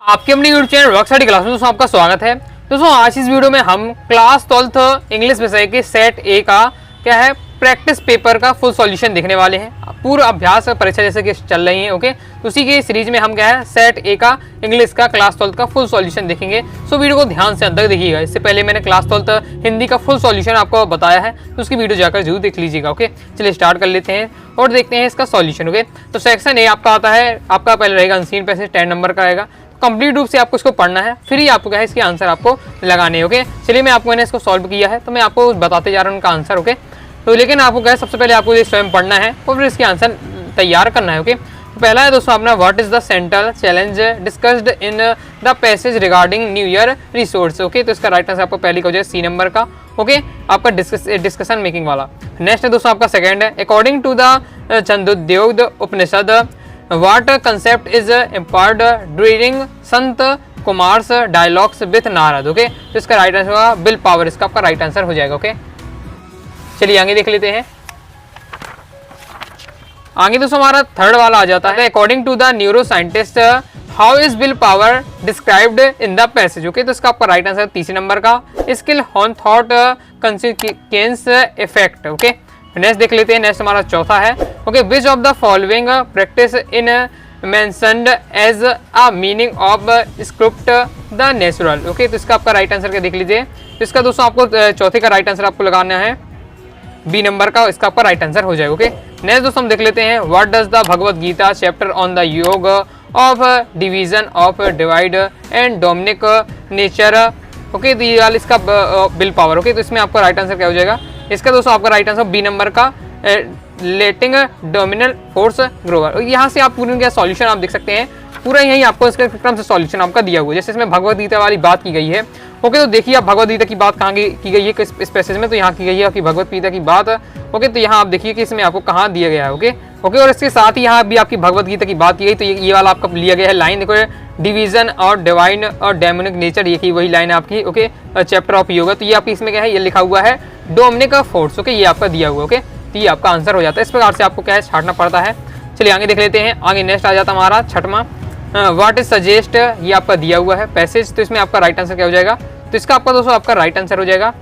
आपके अपने YouTube channel rock study class में दोस्तों आपका स्वागत है। दोस्तों आज इस वीडियो में हम क्लास 12th इंग्लिश विषय के सेट ए का क्या है प्रैक्टिस पेपर का फुल सॉल्यूशन देखने वाले हैं। पूरा अभ्यास परीक्षा जैसे कि चल रही है ओके, तो उसी की सीरीज में हम क्या है सेट ए का इंग्लिश का क्लास 12th का फुल सॉल्यूशन देखेंगे। सो वीडियो को ध्यान से अंत तक देखिएगा। इससे पहले मैंने क्लास 12th हिंदी का फुल सॉल्यूशन आपको बताया है, तो उसकी वीडियो जाकर जरूर देख लीजिएगा। ओके चलिए स्टार्ट कर लेते हैं और देखते हैं इसका सॉल्यूशन। ओके तो सेक्शन ए आपका आता है, आपका पहले रहेगा अनसीन पैसेज 10 नंबर का रहेगा। कंप्लीट रूप से आपको इसको पढ़ना है, फिर ही आपको क्या है इसके आंसर आपको लगाने हैं। ओके चलिए मैं आपको मैंने इसको सॉल्व किया है तो मैं आपको बताते जा रहा हूँ उनका आंसर। ओके तो लेकिन आपको क्या है सबसे पहले आपको ये स्वयं पढ़ना है और फिर इसके आंसर तैयार करना है। ओके तो पहला है दोस्तों अपना what is the central challenge discussed in the passage regarding new year resource. Okay तो इसका राइट आंसर आपको पहले का हो जाएगा सी नंबर का। ओके आपका डिस्कशन मेकिंग वाला। नेक्स्ट है दोस्तों आपका सेकंड है according to the Chandogya Upanishad what concept is impart during Sanat Kumar's dialogues with Narada. Okay तो इसका राइट आंसर होगा विल पावर, इसका आपका राइट आंसर हो जाएगा। ओके चलिए आगे देख लेते हैं। आगे दोस्तों हमारा थर्ड वाला आ जाता है according to the neuro scientist how is will power described in the passage. Okay तो इसका आपका राइट आंसर तीसरे नंबर का skill on thought consequence effect. Okay next देख लेते हैं। नेक्स्ट हमारा चौथा है okay which of the following practice in mentioned as a meaning of script the natural. Okay तो इसका आपका राइट आंसर क्या देख लीजिए। तो इसका दोस्तों आपको चौथे का राइट आंसर आपको लगाना है बी नंबर का, इसका आपका राइट आंसर हो जाएगा। ओके नेक्स्ट दोस्तों हम देख लेते हैं what does the Bhagavad Gita chapter on the yoga of division of divide and demonic nature. Okay तो ये वाला इसका विल पावर। ओके तो इसमें आपका राइट आंसर क्या हो जाएगा। इसका दोस्तों आपका राइट आंसर बी नंबर का लेटिंग डोमिनल फोर्स ग्रोवर। यहाँ से आप पूरी क्या सॉल्यूशन आप देख सकते हैं, पूरा यही आपको इसके क्रम से सॉल्यूशन आपका दिया हुआ है। जैसे इसमें भगवद गीता वाली बात की गई है। ओके तो देखिए आप भगवद गीता की बात कहाँ की गई है इस पैसेज में, तो यहाँ की गई है आपकी भगवद गीता की बात। ओके तो यहाँ आप देखिए कि इसमें आपको कहाँ दिया गया है। ओके ओके और इसके साथ ही यहाँ भी आपकी भगवद गीता की बात की गई, तो ये वाला आपका लिया गया है लाइन देखो डिवीजन और डिवाइन और डेमोनिक नेचर, ये वही लाइन है आपकी। ओके चैप्टर ऑफ योगा, तो ये आपकी इसमें क्या है ये लिखा हुआ है डोमिनिक फोर्स। ओके ये आपका दिया हुआ। ओके तो ये आपका आंसर हो जाता है। इस प्रकार से आपको क्या है छाटना पड़ता है। चलिए आगे देख लेते हैं। आगे नेक्स्ट आ जाता है हमारा छठवां व्हाट इज सजेस्ट, ये आपका दिया हुआ है पैसेज, तो इसमें आपका राइट आंसर क्या हो जाएगा। तो इसका आपका दोस्तों आपका राइट आंसर हो जाएगा,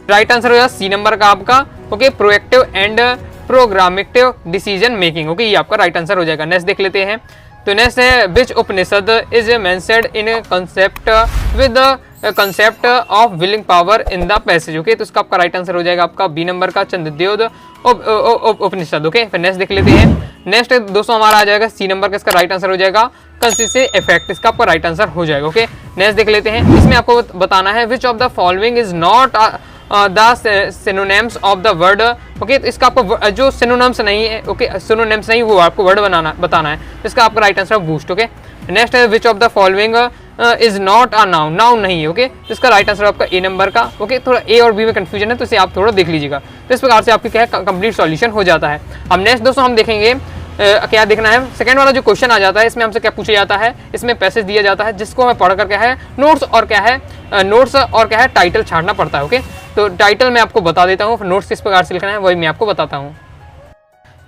राइट आंसर हो जाएगा सी नंबर का आपका। Okay proactive and programmative decision making. Okay ये आपका राइट आंसर हो जाएगा। नेक्स्ट देख लेते हैं। तो नेक्स्ट है which Upanishad is mentioned in concept with concept of willing power in the passage. Okay तो इसका आपका राइट आंसर हो जाएगा आपका बी नंबर का छंदोद्योग उपनिषद। ओके फिर नेक्स्ट देख लेते हैं। नेक्स्ट दोस्तों हमारा आ जाएगा सी नंबर का, इसका राइट आंसर हो जाएगा कंसिस्टेंट इफेक्ट, इसका आपका राइट आंसर हो जाएगा। ओके नेक्स्ट देख लेते हैं। इसमें आपको बताना है which of the following is not the synonyms of the word. Okay तो इसका आपको जो सिनोनिम्स नहीं है, ओके सिनोनिम्स नहीं वो आपको वर्ड बताना है, इसका आपका right answer boost. Okay next है which of the following is not a noun, noun नहीं है। ओके इसका राइट आंसर आपका ए नंबर का। ओके थोड़ा ए और बी में कंफ्यूजन है तो इसे आप थोड़ा देख लीजिएगा। तो इस प्रकार से आपकी क्या है कंप्लीट सॉल्यूशन हो जाता है। अब नेक्स्ट दोस्तों हम देखेंगे क्या देखना है। सेकंड वाला जो क्वेश्चन आ जाता है इसमें हमसे क्या पूछा जाता है, इसमें पैसेज दिया जाता है जिसको हमें पढ़कर क्या है नोट्स और क्या है टाइटल छाड़ना पड़ता है। ओके तो टाइटल मैं आपको बता देता हूँ, नोट्स किस प्रकार से लिखना है वही मैं आपको बताता हूँ।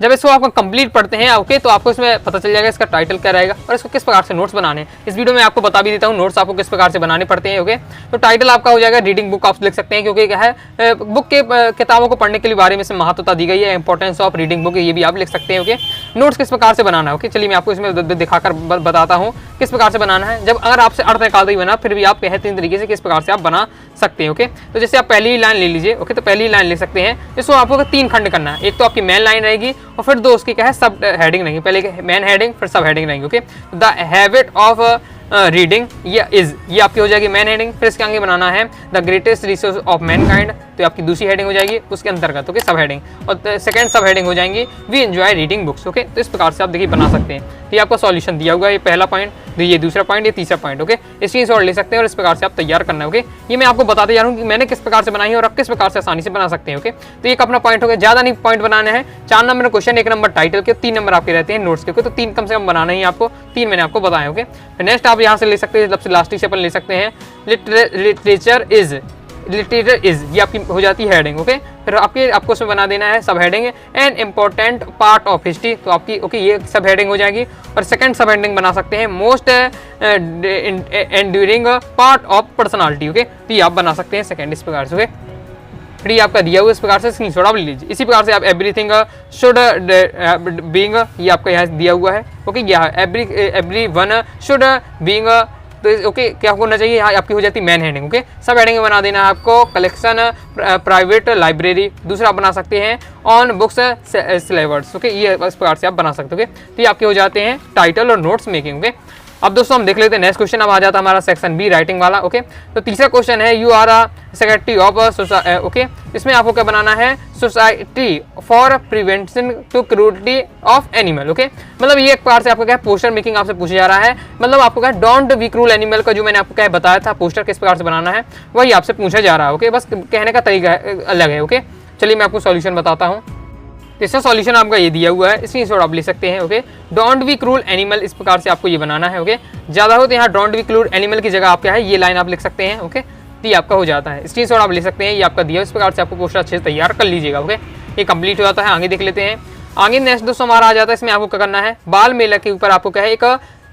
जब इसको आपको कंप्लीट पढ़ते हैं ओके तो आपको इसमें पता चल जाएगा इसका टाइटल क्या रहेगा और इसको किस प्रकार से नोट्स बनाने हैं। इस वीडियो में आपको बता भी देता हूँ नोट्स आपको किस प्रकार से बनाने पड़ते हैं। ओके तो टाइटल आपका हो जाएगा रीडिंग बुक आप लिख सकते हैं, क्योंकि क्या है बुक के किताबों को पढ़ने के लिए बारे में इसमें महत्वता दी गई है, इंपॉर्टेंस ऑफ रीडिंग बुक, ये भी आप लिख सकते हैं। ओके नोट्स किस प्रकार से बनाना है। ओके चलिए मैं आपको इसमें दिखाकर बताता हूँ किस प्रकार से बनाना है। जब अगर आपसे अर्थ निकालते ही बना फिर भी आप बेहतरीन तरीके से किस प्रकार से आप बना सकते हैं। ओके तो जैसे आप पहली लाइन ले लीजिए। ओके तो पहली लाइन लिख सकते हैं, इसको आपको 3 खंड करना है। एक तो आपकी मेन लाइन रहेगी और फिर 2 उसकी क्या है सब हेडिंग रहेंगी, पहले मेन हेडिंग फिर सब हेडिंग रहेंगी। Okay the habit of reading ये आपकी हो जाएगी मेन हेडिंग। फिर इसके आगे बनाना है the greatest resource of Mankind, तो आपकी दूसरी हेडिंग हो जाएगी उसके अंतर्गत। ओके सब हेडिंग और सेकंड सब हेडिंग हो जाएंगी we enjoy reading books. Okay तो इस प्रकार से आप देखिए बना सकते हैं। ये आपका सॉल्यूशन दिया हुआ है, ये पहला पॉइंट, ये दूसरा पॉइंट, ये तीसरा पॉइंट। ओके स्क्रीनशॉट ले सकते हैं और इस प्रकार से आप तैयार करना है। ओके ये मैं आपको बताते जा रहा हूँ कि मैंने किस प्रकार से बनाई है और आप किस प्रकार से आसानी से बना सकते हैं। ओके तो एक अपना पॉइंट हो गया, ज्यादा नहीं पॉइंट बनाने हैं। 4 नंबर क्वेश्चन, 1 नंबर टाइटल के, 3 नंबर आपके रहते हैं नोट्स के। तो 3 कम से कम बनाना ही आपको, 3 मैंने आपको बताया। ओके नेक्स्ट आप यहाँ से ले सकते हैं, सबसे लास्ट से अपन ले सकते हैं लिटरेचर इज लिटरेचर इज, ये आपकी हो जाती है हेडिंग। ओके, फिर आपको उसमें बना देना है सब heading an important part of history, तो आपकी ओके ये सब हेडिंग हो जाएगी। और सेकंड सब हेडिंग बना सकते हैं most enduring part of personality. Okay, तो ये आप बना सकते हैं सेकंड इस प्रकार से। ओके, फिर ये आपका दिया हुआ इस प्रकार से स्क्रीनशॉट आप ले लीजिए। इसी प्रकार से आप एवरीथिंग शुड बीइंग, ये आपका यहाँ दिया हुआ है। ओके, यह एवरी वन शुड बीइंग, तो ओके क्या होना चाहिए, यहाँ आपकी हो जाती है मेन हेडिंग। ओके, सब हेडिंग में बना देना है आपको कलेक्शन प्राइवेट लाइब्रेरी। दूसरा बना सकते हैं ऑन बुक्स सिलेबस। ओके, ये इस प्रकार से आप बना सकते हो। ओके, तो ये आपके हो जाते हैं टाइटल और नोट्स मेकिंग। ओके, अब दोस्तों हम देख लेते हैं नेक्स्ट क्वेश्चन। अब आ जाता है हमारा सेक्शन बी राइटिंग वाला। ओके, तो तीसरा क्वेश्चन है you are a secretary of society. Okay, इसमें आपको क्या बनाना है, society for prevention to cruelty of animal. Okay, मतलब ये एक बार से आपको क्या है पोस्टर मेकिंग आपसे पूछा जा रहा है। मतलब आपको क्या डोंट बी क्रूल एनिमल का जो मैंने आपको क्या बताया था पोस्टर किस प्रकार से बनाना है वही आपसे पूछा जा रहा है। ओके, बस कहने का तरीका अलग है। ओके, चलिए मैं आपको सॉल्यूशन बताता हूँ। इसका सॉल्यूशन आपका ये दिया हुआ है, स्क्रीनशॉट आप ले सकते हैं। Okay, don't be cruel animal, इस प्रकार से आपको ये बनाना है। ओके, ज़्यादा हो तो यहाँ डोंट बी क्रूल एनिमल की जगह आप क्या है ये लाइन आप लिख सकते हैं। ओके, तो ये आपका हो जाता है, स्क्रीनशॉट आप ले सकते हैं। ये आपका दिया इस प्रकार से आपको पोस्टर अच्छे से तैयार कर लीजिएगा। ओके, ये कंप्लीट हो जाता है। आगे देख लेते हैं। आगे नेक्स्ट दोस्तों हमारा आ जाता है, इसमें आपको क्या करना है, बाल मेला के ऊपर आपको क्या है एक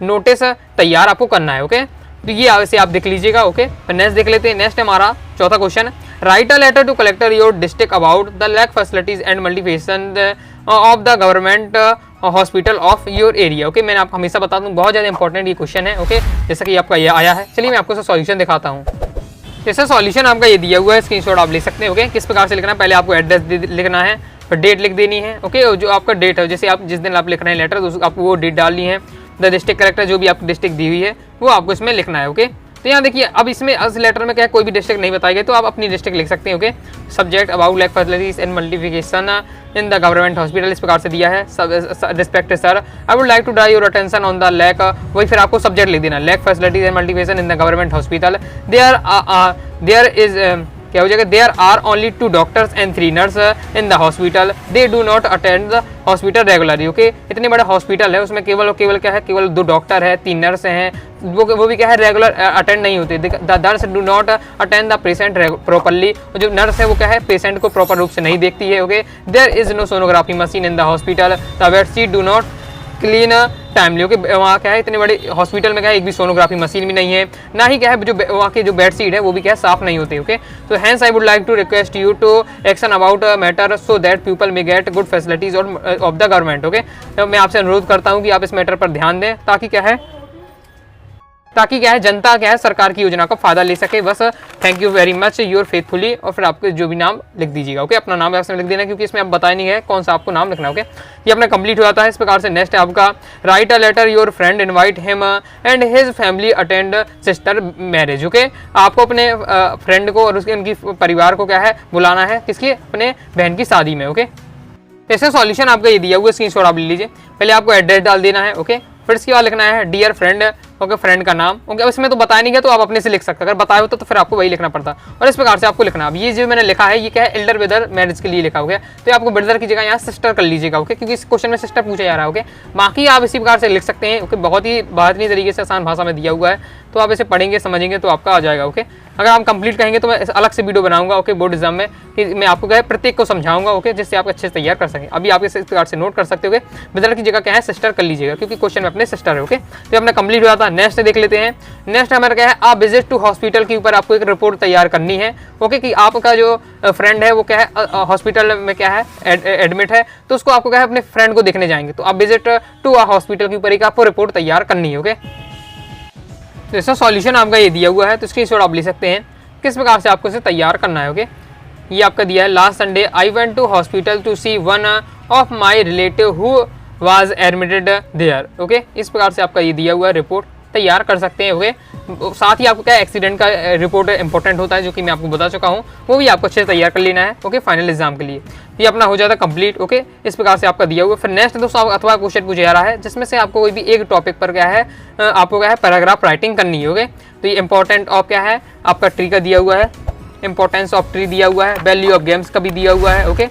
नोटिस तैयार आपको करना है। ओके, तो ये वैसे आप देख लीजिएगा। ओके, फिर नेक्स्ट देख लेते हैं। नेक्स्ट हमारा चौथा question, write a letter to collector your district about the lack facilities and multiplication of the government hospital of your area. Okay, मैंने आपको हमेशा बता दूं बहुत ज़्यादा इंपॉर्टेंट ये क्वेश्चन है। ओके, जैसा कि आपका ये आया है। चलिए मैं आपको इसका सॉल्यूशन दिखाता हूँ। जैसा सॉल्यूशन आपका ये दिया हुआ है, स्क्रीनशॉट आप ले सकते हैं। ओके, किस प्रकार से लिखना है, पहले आपको एड्रेस लिखना है, फिर डेट लिख देनी है। ओके, जो आपका डेट है, जैसे आप जिस दिन आप लिख रहे हैं लेटर तो आपको वो डेट डालनी है। द डिस्ट्रिक्ट कलेक्टर जो भी आपकी डिस्ट्रिक्ट दी हुई है वो आपको इसमें लिखना है। ओके, तो यहाँ देखिए अब इसमें इस लेटर में क्या है कोई भी डिस्ट्रिक्ट नहीं बताई गई तो आप अपनी डिस्ट्रिक्ट लिख सकते हैं। Okay, subject about lack facilities and multiplication in the government hospital, इस प्रकार से दिया है। Respect sir, I would like to draw your attention on the lack, वही फिर आपको सब्जेक्ट लिख देना, lack facilities and multiplication in the government hospital. There is क्या हो जाएगा, there are only 2 doctors and 3 nurse in the hospital, they do not attend the hospital regularly. Okay, इतने बड़े हॉस्पिटल है उसमें केवल क्या है, केवल 2 डॉक्टर है, 3 नर्स हैं, वो भी क्या है रेगुलर अटेंड नहीं होते। The nurse do not attend the patient properly, जो नर्स है वो क्या है पेशेंट को प्रॉपर रूप से नहीं देखती है। Okay, there is no sonography machine in the hospital, the bedsheet do not clean timely. Okay, वहाँ क्या है इतने बड़े हॉस्पिटल में क्या है एक भी सोनोग्राफी मशीन भी नहीं है, ना ही क्या है जो वहाँ के जो बेडशीट है वो भी क्या है साफ नहीं होते। ओके, तो hence I would like to request you to action about matter so that people may get good facilities of the government. Okay, तो मैं आपसे अनुरोध करता हूँ कि आप इस मैटर पर ध्यान दें ताकि क्या है जनता क्या है सरकार की योजना का फायदा ले सके। बस thank you very much your faithfully, और फिर आपके जो भी नाम लिख दीजिएगा। ओके, अपना नाम लिख देना क्योंकि इसमें आप बताया नहीं है कौन सा आपको नाम लिखना है। ओके, ये अपना कंप्लीट हो जाता है। इस प्रकार से नेक्स्ट है आपका write a letter your friend invite him and his family attend sister marriage. Okay, आपको अपने फ्रेंड को और उनकी परिवार को क्या है बुलाना है, किसकी, अपने बहन की शादी में। ओके, इसका सॉल्यूशन आपका ये दिया हुआ है, स्क्रीनशॉट आप ले लीजिए। पहले आपको एड्रेस डाल देना है। ओके, फिर इसके बाद लिखना है डियर फ्रेंड। ओके, फ्रेंड का नाम। ओके, अब इसमें तो बताया नहीं गया तो आप अपने से लिख सकते हैं, अगर बताया होता तो फिर आपको वही लिखना पड़ता। और इस प्रकार से आपको लिखना। अब ये जो मैंने लिखा है ये क्या है एल्डर ब्रदर मैरिज के लिए लिखा हो गया, तो आपको ब्रदर की जगह यहाँ सिस्टर कर लीजिएगा। ओके, क्योंकि इस क्वेश्चन में सिस्टर पूछा जा रहा है। ओके, बाकी आप इसी प्रकार से लिख सकते हैं। ओके, बहुत ही बेहतरीन तरीके से आसान भाषा में दिया हुआ है, तो आप इसे पढ़ेंगे समझेंगे तो आपका आ जाएगा। ओके, अगर आप कंप्लीट कहेंगे तो मैं अलग से वीडियो बनाऊंगा। ओके, बोर्ड एग्जाम में कि मैं आपको क्या है प्रत्येक को समझाऊंगा। ओके, जिससे आप अच्छे से तैयार कर सकें। अभी आप इस प्रकार से नोट कर सकते हो। ब्रदर की जगह क्या है सिस्टर कर लीजिएगा क्योंकि क्वेश्चन में अपने सिस्टर है। ओके, तो अपना कंप्लीट हो जाता है। नेक्स्ट देख लेते हैं। नेक्स्ट हमारा क्या है आ विजिट टू हॉस्पिटल के ऊपर आपको एक रिपोर्ट तैयार करनी है। ओके, कि आपका जो फ्रेंड है वो क्या है हॉस्पिटल में क्या है एडमिट है, तो उसको आपको क्या है अपने फ्रेंड को देखने जाएंगे, तो आप विजिट टू अ हॉस्पिटल के ऊपर एक आपको रिपोर्ट तैयार करनी है। ओके, तो इसका सॉल्यूशन आपका ये दिया हुआ है, तो इसकी स्क्रीनशॉट आप ले सकते हैं किस प्रकार से आपको इसे तैयार करना है। ओके, ये आपका दिया है last Sunday I went to hospital to see one of my relative who was admitted there. Okay, इस प्रकार से आपका ये दिया हुआ है रिपोर्ट तैयार कर सकते हैं। ओके, साथ ही आपको क्या एक्सीडेंट का रिपोर्ट इंपॉर्टेंट होता है जो कि मैं आपको बता चुका हूँ, वो भी आपको अच्छे से तैयार कर लेना है। ओके, फाइनल एग्जाम के लिए ये अपना हो जाता है कंप्लीट। ओके, इस प्रकार से आपका दिया हुआ। फिर नेक्स्ट दोस्तों अथवा क्वेश्चन पूछा जा रहा है जिसमें से आपको कोई भी एक टॉपिक पर क्या है आपको क्या है पैराग्राफ राइटिंग करनी है। ओके, तो ये इंपॉर्टेंट ऑफ क्या है आपका ट्री का दिया हुआ है, इंपॉर्टेंस ऑफ ट्री दिया हुआ है, वैल्यू ऑफ गेम्स का भी दिया हुआ है। ओके,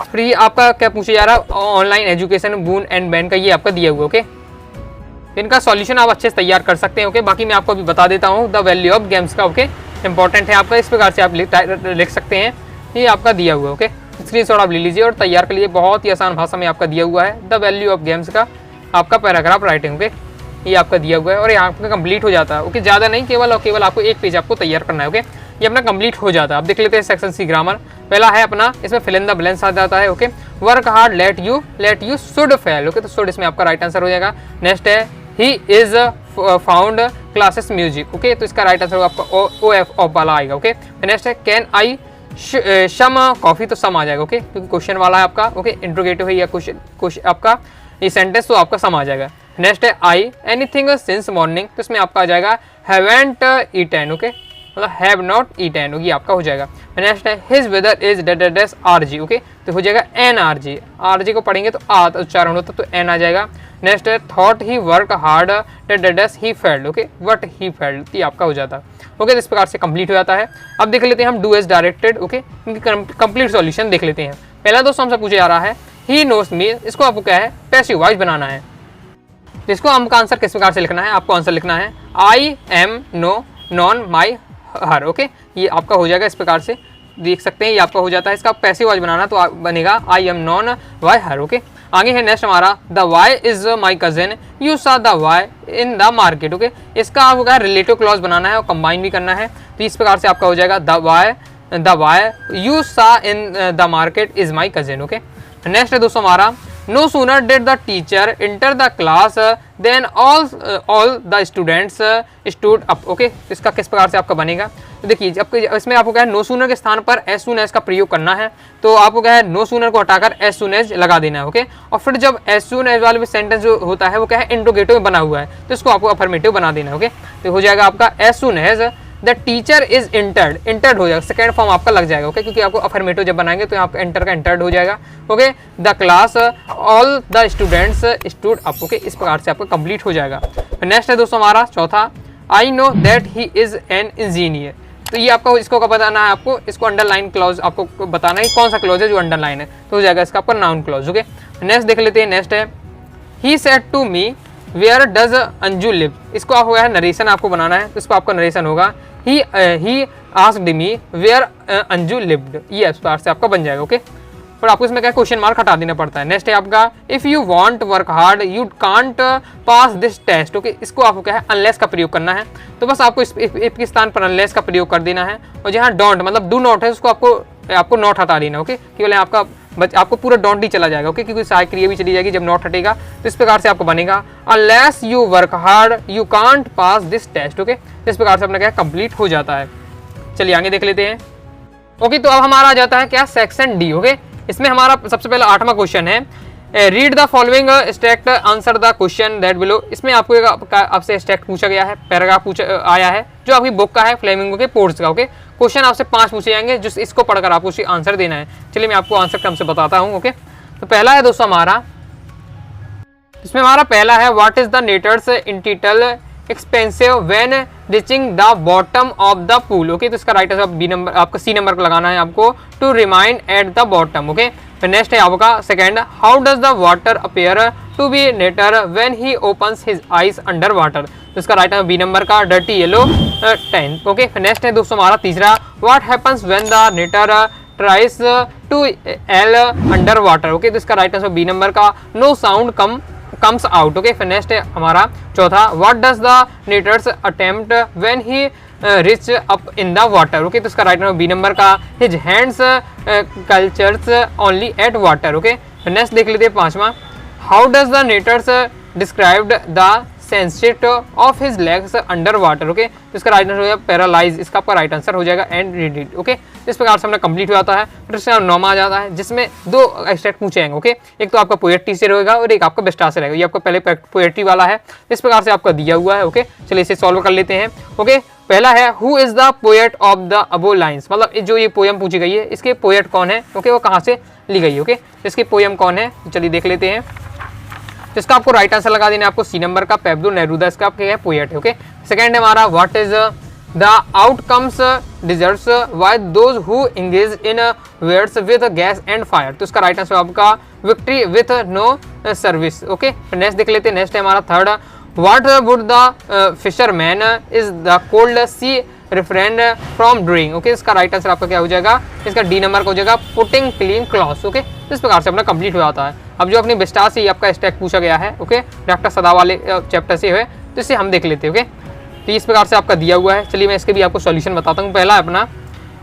फिर ये आपका क्या पूछा जा रहा है online education boon and ban का ये आपका दिया हुआ। ओके, इनका सॉल्यूशन आप अच्छे से तैयार कर सकते हैं। ओके, बाकी मैं आपको अभी बता देता हूँ द वैल्यू ऑफ गेम्स का। ओके, इंपॉर्टेंट है आपका, इस प्रकार से आप लिख सकते हैं, ये आपका दिया हुआ है। ओके, स्क्रीनशॉट आप ले लीजिए और तैयार कर लीजिए, बहुत ही आसान भाषा में आपका दिया हुआ है द वैल्यू ऑफ गेम्स का आपका पैराग्राफ राइटिंग। ओके, ये आपका दिया हुआ है और यहाँ आपका कंप्लीट हो जाता है। ओके, ज़्यादा नहीं, केवल और केवल आपको एक पेज आपको तैयार करना है। ओके, ये अपना कंप्लीट हो जाता है। अब देख लेते हैं सेक्शन सी ग्रामर। पहला है अपना, इसमें फिल इन द ब्लैंक्स आ जाता है। Okay, work hard let you should fail. Okay, तो शुड इसमें आपका राइट आंसर हो जाएगा। नेक्स्ट है he is found classes music. Okay, तो इसका राइट आंसर आपका ओ एफ ऑफ वाला आएगा। ओके, नेक्स्ट है कैन आई शम कॉफी, तो सम आ जाएगा। ओके, क्योंकि क्वेश्चन वाला है आपका। ओके, इंट्रोगेटिव है या क्वेश्चन आपका ये सेंटेंस, तो आपका सम आ जाएगा। नेक्स्ट है आई एनीथिंग सिंस मॉर्निंग, तो इसमें आपका आ जाएगा हैवेंट ईटन। ओके, मतलब हैव नॉट ईटन, ये आपका हो जाएगा। नेक्स्ट है हिज वेदर इज डेडेस आर जी। ओके, तो हो जाएगा N R G. R G को पढ़ेंगे तो आ उच्चारण होता तो एन आ जाएगा। नेक्स्ट है थॉट ही वर्क हार्ड डेडेस he failed. Okay, what he failed, ये आपका हो जाता है। ओके, तो इस प्रकार से कंप्लीट हो जाता है। अब देख लेते हैं हम डू एज डायरेक्टेड। ओके, इनकी कंप्लीट सॉल्यूशन देख लेते हैं। पहला दोस्तों हमसे पूछा जा रहा है ही नोस मी, इसको आपको क्या है पैसिव वॉइस बनाना है। इसको हमको आंसर किस प्रकार से लिखना है, आपको आंसर लिखना है I am no known my her. Okay, ये आपका हो जाएगा, इस प्रकार से देख सकते हैं, ये आपका हो जाता है। इसका पैसिव वॉइस बनाना तो बनेगा I am known by her. Okay, आगे है नेक्स्ट हमारा the boy is my cousin you saw the boy in the market. Okay, इसका आपको क्या रिलेटिव क्लॉज बनाना है और कंबाइन भी करना है, तो इस प्रकार से आपका हो जाएगा the why you saw in the market is my cousin. Okay, next है दोस्तों हमारा no sooner did the teacher enter the class then all the students stood up. Okay, इसका किस प्रकार से आपका बनेगा, तो देखिए इसमें आपको क्या है नो सूनर के स्थान पर एज सून एज का प्रयोग करना है, तो आपको क्या है नो सूनर को हटाकर एज सून एज लगा देना है। ओके, और फिर जब एज सून एज वाले सेंटेंस जो होता है वो क्या है इंट्रोगेटिव में बना हुआ है, तो इसको आपको अफर्मेटिव बना देना है। ओके, तो हो जाएगा आपका as soon as the teacher is entered हो जाएगा, सेकेंड फॉर्म आपका लग जाएगा। ओके, क्योंकि आपको अफर्मेटिव जब बनाएंगे तो यहाँ पे एंटर का इंटर्ड हो जाएगा। Okay, the class all the students stood up. Okay, इस प्रकार से आपका कंप्लीट हो जाएगा। नेक्स्ट है दोस्तों हमारा चौथा I know that he is an engineer, तो ये आपको इसको बताना है, आपको इसको अंडरलाइन क्लॉज आपको बताना है कौन सा क्लॉज है जो अंडरलाइन है, तो हो जाएगा इसका आपका नाउन क्लॉज। ओके, नेक्स्ट देख लेते हैं। नेक्स्ट है he said to me where does Anju live, इसको आपको है नरेशन आपको बनाना है, तो इसको आपका नरेशन होगा he asked me where Anju lived, ये इस प्रकार से आपका बन जाएगा। ओके, पर आपको इसमें क्या क्वेश्चन मार्क हटा देना पड़ता है। नेक्स्ट है आपका if you want work hard you can't pass this test. Okay, इसको आपको क्या है अनलेस का प्रयोग करना है, तो बस आपको इफ के स्थान पर अनलेस का प्रयोग कर देना है, और जहाँ डोंट मतलब डू नॉट है उसको आपको नॉट हटा देना। ओके, केवल आपको पूरा डोंट ही चला जाएगा। ओके, क्योंकि सहायक क्रिया भी चली जाएगी जब नॉट हटेगा, तो इस प्रकार से आपको बनेगा unless you work hard you can't pass this test. Okay, इस प्रकार से अपना क्या कंप्लीट हो जाता है। चलिए आगे देख लेते हैं। ओके, तो अब हमारा आ जाता है क्या सेक्शन डी। ओके, इसमें हमारा सबसे पहला 8वां क्वेश्चन है read the following state answer the question that below. इसमें आपको आपसे स्टेट पूछा गया है, पैराग्राफ आया है जो आपकी बुक का है फ्लेमिंगो के पोर्ट्स का। ओके, क्वेश्चन आपसे 5 पूछे जाएंगे, जिस इसको पढ़कर आपको उसकी आंसर देना है। चलिए मैं आपको आंसर क्रम से बताता हूँ। ओके, तो पहला है दोस्तों हमारा, इसमें हमारा पहला है what is the netters entitle expensive when reaching the bottom of the pool. Okay, तो इसका राइट आंसर बी नंबर आपका सी नंबर को लगाना है आपको, to remain at the bottom. Okay, फिर नेक्स्ट है आपका second how does the water appear to be narrator when he opens his eyes under water, तो इसका राइट आंसर बी नंबर का डर्टी येलो टेन। ओके, फिर next है दोस्तों हमारा तीसरा what happens when the narrator tries to yell under water. Okay, तो इसका राइट आंसर बी नंबर का no sound comes out। Okay, फिर नेक्स्ट है हमारा चौथा what does the narrators attempt when he reach up in the water. Okay, तो इसका right number B number का his hands clutches only at water. Okay, फिर next देख लेते हैं 5वां how does the narrators described the sensation of his legs under water. Okay, तो इसका राइट आंसर हो जाएगा पैरालाइज, इसका आपका राइट आंसर हो जाएगा एंड रीड। ओके, इस प्रकार से हमने कंप्लीट हो जाता है। फिर इसका 9वां आ जाता है जिसमें 2 एक्सट्रैक्ट पूछे जाएंगे। ओके, एक तो आपका पोएट्री से रहेगा और एक आपका बेस्टा से रहेगा, ये आपका पहले पोएट्री वाला है, इस प्रकार से आपका दिया हुआ है। ओके, चलिए इसे सॉल्व कर लेते हैं। ओके, पहला है who is the poet of the above lines, मतलब जो ये पोयम पूछी गई है इसके पोएट कौन है। ओके, वो कहाँ से ली गई है। ओके, इसकी पोयम कौन है, चलिए देख लेते हैं। तो इसका आपको राइट आंसर लगा देना है आपको सी नंबर का पेब्लो नेरूदा, इसका आपके पोएट है। ओके, सेकंड है हमारा what is the outcomes deserts why those who engage in wars with gas and fire, तो इसका राइट आंसर आपका victory with no service. Okay, next देख लेते हैं। नेक्स्ट है हमारा third what would the fisherman is the cold sea refrain from doing. Okay, इसका right answer आपका क्या हो जाएगा, इसका डी नंबर का हो जाएगा पुटिंग क्लीन क्लॉथ्स। ओके, इस प्रकार से अपना कंप्लीट हो जाता है। अब जो अपनी विस्तार से आपका स्टैक पूछा गया है, ओके, डॉक्टर सदा वाले चैप्टर से है, तो इसे हम देख लेते हैं। ओके, तो इस प्रकार से आपका दिया हुआ है। चलिए मैं इसके भी आपको सॉल्यूशन बताता हूँ। पहला है अपना,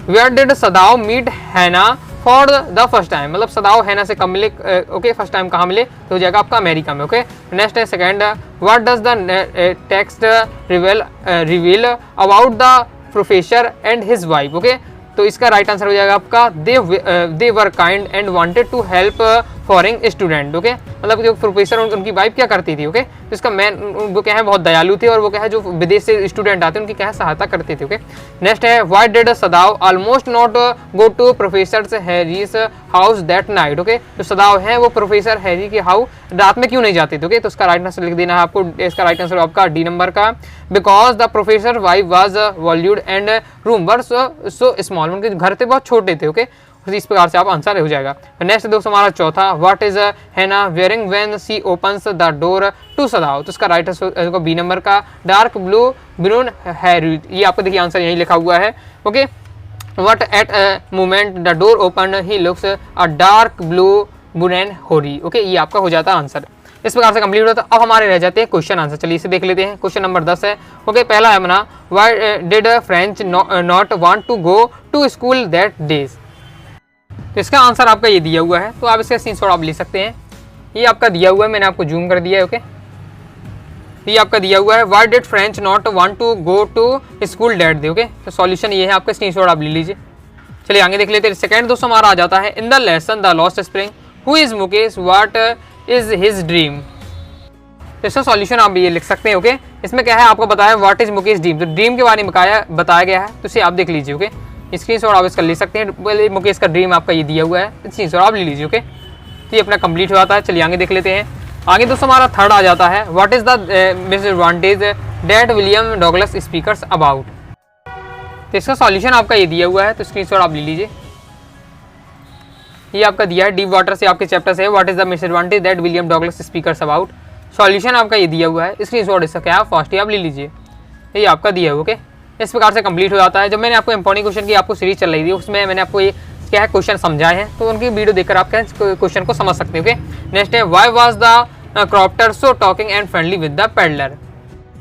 वेयर डिड सदाव मीट हैना फॉर द फर्स्ट टाइम, मतलब सदाव हैना से कब मिले, ओके, फर्स्ट टाइम कहाँ मिले, तो हो जाएगा आपका अमेरिका में। ओके, नेक्स्ट है second, what does the text reveal about the professor and his wife. Okay, तो इसका राइट आंसर हो जाएगा आपका, they were kind and wanted to help foreign student. Okay, मतलब जो प्रोफेसर उनकी वाइफ क्या करती थी। ओके, तो इसका मैन वो क्या है, बहुत दयालु थे, और वो क्या है जो विदेश से स्टूडेंट आते हैं उनकी क्या है सहायता करते थे। ओके, नेक्स्ट है, why did Sadao almost not go to professor Harry's house that night. Okay, जो सदाव है वो प्रोफेसर हैरी के हाउस रात में क्यों नहीं जाते थे। ओके, तो इसका राइट आंसर लिख देना है आपको, इसका राइट आंसर आपका डी नंबर का, because the professor wife was valued and room were so small, उनके घर थे बहुत छोटे थे। ओके, इस प्रकार से आप आंसर हो जाएगा। नेक्स्ट दोस्तों हमारा चौथा, what is Hannah wearing when she opens the door to Sadao, तो इसका राइट आंसर बी नंबर का, डार्क ब्लू ब्रून हेयर। ये आपको देखिए आंसर यही लिखा हुआ है। Okay, what at moment the door open he looks a dark blue brown होरी। ओके, ये आपका हो जाता है आंसर। इस प्रकार से कंप्लीट होता है। अब हमारे रह जाते हैं क्वेश्चन आंसर। चलिए इसे देख लेते हैं। क्वेश्चन नंबर 10 है। ओके, पहला है अपना, why did French not want to go to school that days, तो इसका आंसर आपका ये दिया हुआ है, तो आप इसका स्क्रीनशॉट आप ले सकते हैं। ये आपका दिया हुआ है, मैंने आपको जूम कर दिया है। ओके, ये आपका दिया हुआ है, why did French not want to go to school that day. Okay, तो सॉल्यूशन ये है, आपका स्क्रीनशॉट आप ले लीजिए। चलिए आगे देख लेते हैं। सेकंड दोस्तों हमारा आ जाता है, in the lesson the lost spring who is Mukesh what is his dream, तो इसका सॉल्यूशन आप ये लिख सकते हैं। ओके, इसमें क्या है, आपको बताया व्हाट इज मुकेश ड्रीम, तो ड्रीम के बारे में बताया गया है, तो इसे आप देख लीजिए। ओके, स्क्रीनशॉट आप इसका ले सकते हैं। मुकेश का ड्रीम आपका ये दिया हुआ है, स्क्रीनशॉट आप ले लीजिए। ओके, तो ये अपना कंप्लीट हो जाता है। चलिए आगे देख लेते हैं। आगे दोस्तों हमारा थर्ड आ जाता है, what is the disadvantage that William Douglas speakers about, तो इसका सॉल्यूशन आपका ये दिया हुआ है, तो स्क्रीनशॉट आप ले लीजिए। ये आपका दिया है, डीप वाटर से आपके चैप्टर से है, what is the disadvantage that William Douglas speakers about, solution आपका ये दिया हुआ है, स्क्रीनशॉट इसका क्या है, फास्ट ही आप ले लीजिए। ये आपका दिया है। ओके, इस प्रकार से कंप्लीट हो जाता है। जब मैंने आपको इंपॉर्टेंट क्वेश्चन की आपको सीरीज चल रही थी, उसमें मैंने आपको ये क्या है क्वेश्चन समझाए हैं, तो उनकी वीडियो देखकर आप क्या क्वेश्चन को समझ सकते हैं। ओके, नेक्स्ट है, why was the क्रॉप्टर so talking and friendly with the peddler,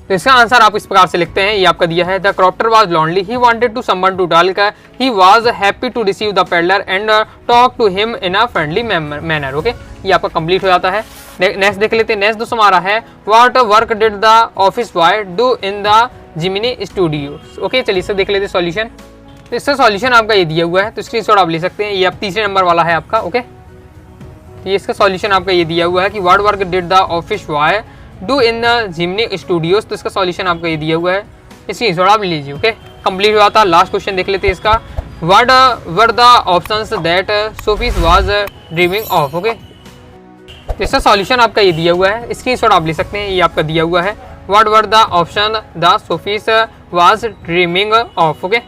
तो इसका आंसर आप इस प्रकार से लिखते हैं। ये आपका दिया है, the crofter was lonely he wanted to someone to talk, he was happy to receive the peddler and talk to him in a friendly manner. Okay, ये आपका कंप्लीट हो जाता है। नेक्स्ट देख लेते हैं। नेक्स्ट दोस्तों हमारा है, what work did the office boy do in the Gemini studio. Okay, चलिए इसे देख लेते हैं सॉल्यूशन। तो इसका सॉल्यूशन आपका ये दिया हुआ है, तो स्क्रीनशॉट आप ले सकते हैं। ये आप तीसरे नंबर वाला है आपका। ओके, ये इसका सॉल्यूशन आपका ये दिया हुआ है कि what work did the office boy do in the Gemini studios, तो इसका सॉल्यूशन आपका ये दिया हुआ है, स्क्रीनशॉट आप लीजिए। ओके, कंप्लीट हो जाता है। लास्ट क्वेश्चन देख लेते हैं इसका, what were the options that Sophie's was dreaming of. Okay, तो इसका सॉल्यूशन आपका ये दिया हुआ है, स्क्रीनशॉट आप ले सकते हैं। ये आपका दिया हुआ है, what were the option the Sophie's was dreaming of. Okay,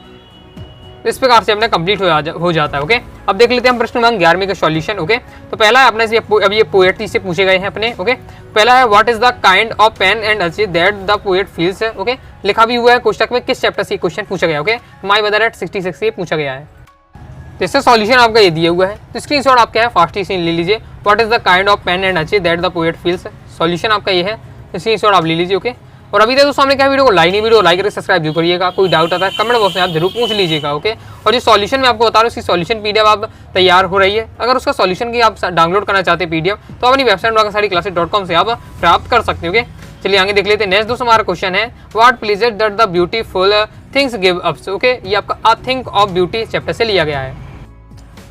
इस प्रकार से अपना कंप्लीट हो जाता है। ओके, अब देख लेते हैं हम प्रश्न क्रमांक 11 का सॉल्यूशन। ओके, तो पहला है अपने अब ये पोएट से पूछे गए हैं अपने। ओके, पहला है, what is the kind of pain and achieve that the poet feels. Okay, लिखा भी हुआ है कोष्टक में, किस चैप्टर से क्वेश्चन पूछा गया। ओके, माई बदर एट 66 से पूछा गया है, तो इसका सॉल्यूशन आपका ये दिया हुआ है, तो स्क्रीनशॉट आप क्या है फास्ट ही ले लीजिए। What is the kind of pain and achieve that the poet feels, solution आपका ये है, स्क्रीनशॉट आप ले लीजिए। ओके, और अभी तक दोस्तों हमने क्या वीडियो को वीडियो लाइक करके सब्सक्राइब जरूर करिएगा। कोई डाउट आता है कमेंट बॉक्स में आप जरूर पूछ लीजिएगा। ओके, और जो सॉल्यूशन मैं आपको बता रहा हूँ, उसकी सॉल्यूशन पीडीएफ आप तैयार हो रही है। अगर उसका सॉल्यूशन की आप डाउनलोड करना चाहते हैं पीडीएफ, तो अपनी वेबसाइट से आप प्राप्त कर सकते हो। ओके, चलिए आगे देख लेते हैं। नेक्स्ट दोस्तों हमारा क्वेश्चन है, what pleases that the beautiful things give up. Okay, ये आपका अ थिंक ऑफ ब्यूटी चैप्टर से लिया गया है,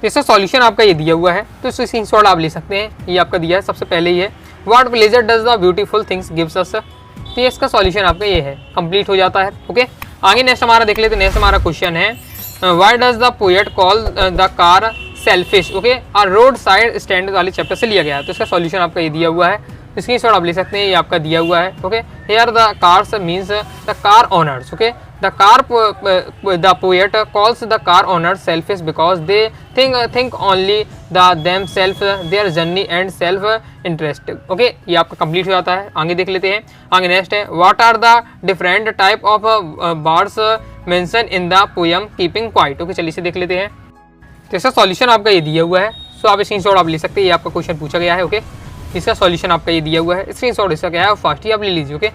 तो इसका सॉल्यूशन आपका ये दिया हुआ है, तो इसका स्क्रीनशॉट आप ले सकते हैं। ये आपका दिया है, सबसे पहले ही है, what pleasure does the beautiful things gives us, तो ये इसका सॉल्यूशन आपका ये है, कंप्लीट हो जाता है। ओके, आगे नेक्स्ट हमारा देख लेते हैं। नेक्स्ट हमारा क्वेश्चन है, why does the poet call the car selfish. Okay, और रोड साइड स्टैंड वाले चैप्टर से लिया गया है, तो इसका सॉल्यूशन आपका ये दिया हुआ है, स्क्रीनशॉट आप ले सकते हैं, ये आपका दिया हुआ है। Okay, here the cars means the car owners. Okay, the poet calls the car owners selfish because they think only them self, their journey and self interest. Okay, ये आपका कंप्लीट हो जाता है। आगे देख लेते हैं। आगे नेक्स्ट है, what are the different type of birds mention in the poem keeping quiet. Okay, चलिए इसे देख लेते हैं। तो इसका सॉल्यूशन आपका ये दिया हुआ है, सो आप स्क्रीनशॉट आप ले सकते हैं। ये आपका क्वेश्चन पूछा गया है। ओके, इसका सॉल्यूशन आपका ये दिया हुआ है, स्क्रीनशॉट इसका क्या है फास्ट ही आप ले लीजिए। ओके,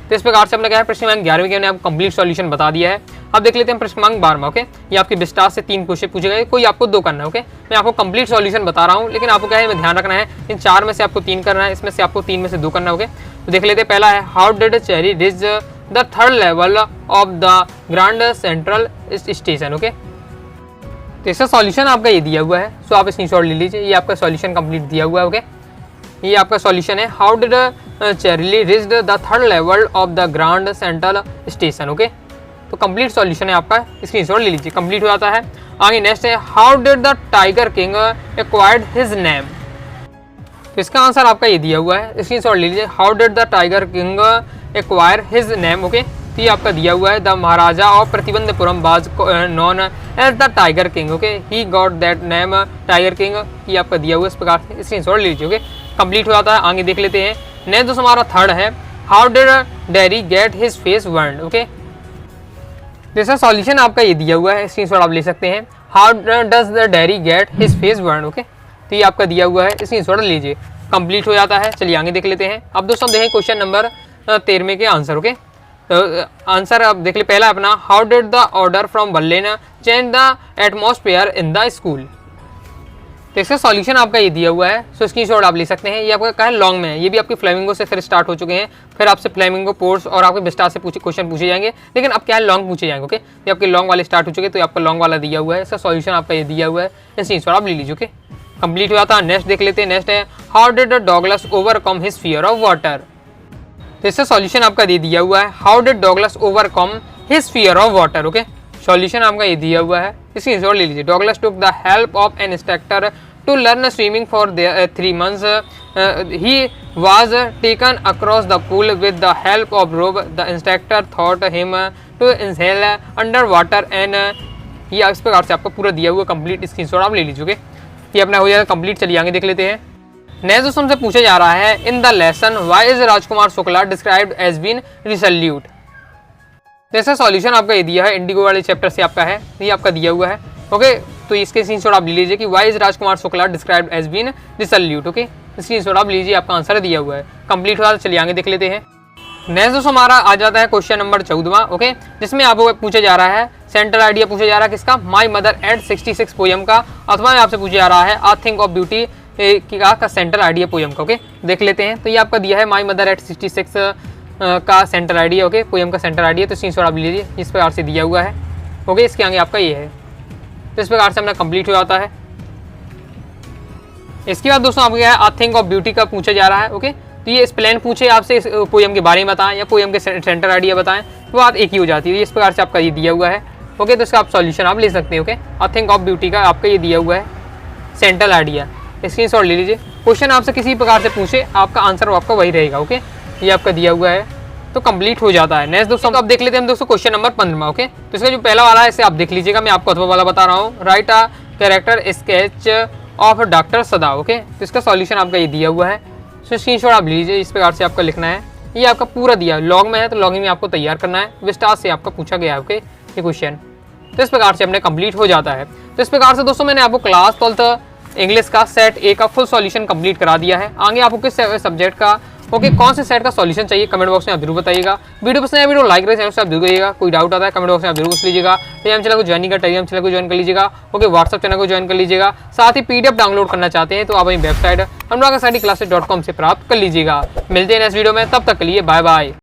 तो इस प्रकार से हमने क्या है प्रश्न क्रमांक 11 के हमने आपको कंप्लीट सॉल्यूशन बता दिया है। अब देख लेते हैं प्रश्न क्रमांक 12। ओके, ये आपके विस्तार से 3 क्वेश्चन पूछे गए, कोई आपको 2 करना है। ओके, मैं आपको कंप्लीट सॉल्यूशन बता रहा हूँ, लेकिन आपको क्या है में ध्यान रखना है, इन 4 में से आपको 3 करना है, इसमें से आपको 3 में से 2 करना है। ओके, तो देख लेते हैं। पहला है, how did cherry reach the 3rd level of the grand central station. Okay, तो इसका सॉल्यूशन आपका ये दिया हुआ है, सो आप स्क्रीनशॉट ले लीजिए। ये आपका सॉल्यूशन कंप्लीट दिया हुआ है। ओके, ये आपका सॉल्यूशन है, how did Charley reached the 3rd level of the grand central station. Okay, तो कंप्लीट सॉल्यूशन है आपका, स्क्रीनशॉट ले लीजिए, कंप्लीट हो जाता है। आगे नेक्स्ट है, how did the tiger king acquired his name. तो इसका आंसर आपका ये दिया हुआ है, स्क्रीनशॉट ले लीजिए, how did the tiger king acquire his name. Okay, तो ये आपका दिया हुआ है, the Maharaja of Pratibandhapuram was known as the tiger king. Okay, he got that name tiger king, ये आपका दिया हुआ है, इस प्रकार से स्क्रीनशॉट ले लीजिए। ओके, कंप्लीट हो जाता है। आगे देख लेते हैं। नेक्स्ट दोस्तों हमारा 3rd है, how did dairy get his face burned. Okay, जैसा सॉल्यूशन आपका ये दिया हुआ है, स्क्रीनशॉट आप ले सकते हैं, how does the dairy get his face burned. Okay, तो ये आपका दिया हुआ है, स्क्रीनशॉट लीजिए, कंप्लीट हो जाता है। चलिए आगे देख लेते हैं। अब दोस्तों देखें क्वेश्चन नंबर 13 के आंसर। ओके, तो आंसर आप देख ले, पहला अपना, how did the order from Berlin change the atmosphere in the school. तो इसका सॉल्यूशन आपका ये दिया हुआ है, सो स्क्रीनशॉट आप ले सकते हैं। ये आपका क्या है लॉन्ग में है, ये भी आपके फ्लेमिंगो से फिर स्टार्ट हो चुके हैं, फिर आपसे फ्लेमिंगो पोर्ट्स और आपके विस्टार से क्वेश्चन पूछे जाएंगे, लेकिन अब क्या है लॉन्ग पूछे जाएंगे। ओके, ये आपके लॉन्ग वाले स्टार्ट हो चुके हैं, तो आपका लॉन्ग वाला दिया हुआ है, इसका सॉल्यूशन आपका ये दिया हुआ है, स्क्रीनशॉट आप ले लीजिए। ओके, कंप्लीट हो जाता है। नेक्स्ट देख लेते हैं। नेक्स्ट है, how did Douglas overcome his fear of water. तो इसका सॉल्यूशन आपका दे दिया हुआ है, how did Douglas overcome his fear of water. Okay, solution आपका ये दिया हुआ है, स्क्रीनशॉट ले लीजिए। Douglas took the help of N instructor to learn swimming for 3 months. He was taken across the pool with the help of rope. The instructor taught him to inhale underwater and ये इस प्रकार से आपका पूरा दिया हुआ complete screenshot आप ले लीजिए। ये अपना हो जाएगा कंप्लीट। चलिए आगे देख लेते हैं। नेक्स्ट दोस्तों हमसे पूछा जा रहा है, in the lesson why is Rajkumar Shukla described as being resolute. जैसा सॉल्यूशन आपका ये दिया है, इंडिगो वाले चैप्टर से आपका है, ये आपका दिया हुआ है। ओके, तो इसके स्क्रीनशॉट आप ले लीजिए कि why is Rajkumar Shukla described as being resolute. Okay, screenshot आप लीजिए, आपका आंसर दिया हुआ है, कंप्लीट हुआ। चलिए आगे देख लेते हैं। नेक्स्ट दोस्तों हमारा आ जाता है क्वेश्चन नंबर 14। ओके, जिसमें आपको पूछा जा रहा है, सेंट्रल आइडिया पूछा जा रहा है किसका, माई मदर एट 66 पोएम का, अथवा आपसे पूछा जा रहा है आ थिंक ऑफ ब्यूटी का सेंट्रल आइडिया पोएम का। ओके, देख लेते हैं। तो ये आपका दिया है माई मदर एट 66 का सेंट्रल आइडिया। ओके, पोएम का सेंट्रल आइडिया, तो स्क्रीनशॉट आप लीजिए, इस प्रकार से दिया हुआ है। ओके, इसके आगे आपका ये है, तो इस प्रकार से अपना कंप्लीट हो जाता है। इसके बाद दोस्तों आपको क्या है, आ थिंक ऑफ ब्यूटी का पूछा जा रहा है। ओके, तो ये एक्सप्लेन पूछे आपसे इस पोएम के बारे में बताएं या पोएम के सेंटर आइडिया बताएं, तो बात एक ही हो जाती है। इस प्रकार से आपका ये दिया हुआ है। ओके, तो इसका आप सॉल्यूशन आप ले सकते हैं। Okay, a thing of beauty का आपका ये दिया हुआ है सेंट्रल आइडिया, स्क्रीनशॉट ले लीजिए। क्वेश्चन आपसे किसी प्रकार से पूछे, आपका आंसर आपका वही रहेगा। ओके, ये आपका दिया हुआ है, तो कंप्लीट हो जाता है। नेक्स्ट दोस्तों अब देख लेते हैं हम दोस्तों क्वेश्चन नंबर 15। ओके, तो इसका जो पहला वाला है इसे आप देख लीजिएगा, मैं आपको अथवा वाला बता रहा हूँ। Right a character sketch of doctor सदा। ओके, तो इसका सॉल्यूशन आपका ये दिया हुआ है, सो स्क्रीनशॉट आप लीजिए, इस प्रकार से आपका लिखना है। ये आपका पूरा दिया है, लॉग में है तो लॉगिंग में आपको तैयार करना है, विस्तार से आपका पूछा गया है। ओके, ये क्वेश्चन तो इस प्रकार से अपने कंप्लीट हो जाता है। तो इस प्रकार से दोस्तों मैंने आपको क्लास 12 इंग्लिश का सेट ए का फुल सॉल्यूशन कंप्लीट करा दिया है। आगे आपको किस सब्जेक्ट का कौन से सेट का सॉल्यूशन चाहिए कमेंट बॉक्स में आप जरूर बताइएगा। वीडियो पसंद है वीडियो लाइक करें, चैनल से आप जरूर करिएगा। कोई डाउट आता है कमेंट बॉक्स में आप जरूर पूछ लीजिएगा। टेलीग्राम चैनल को ज्वाइन कर टेलीग्राम चैनल को ज्वाइन कर लीजिएगा। ओके, व्हाट्सअप चैनल को ज्वाइन कर लीजिएगा। साथ ही PDF डाउनलोड करना चाहते हैं तो आप अपनी वेबसाइट अनुराग क्लासेस.com से प्राप्त कर लीजिएगा। मिलते हैं नेक्स्ट वीडियो में, तब तक के लिए बाय बाय।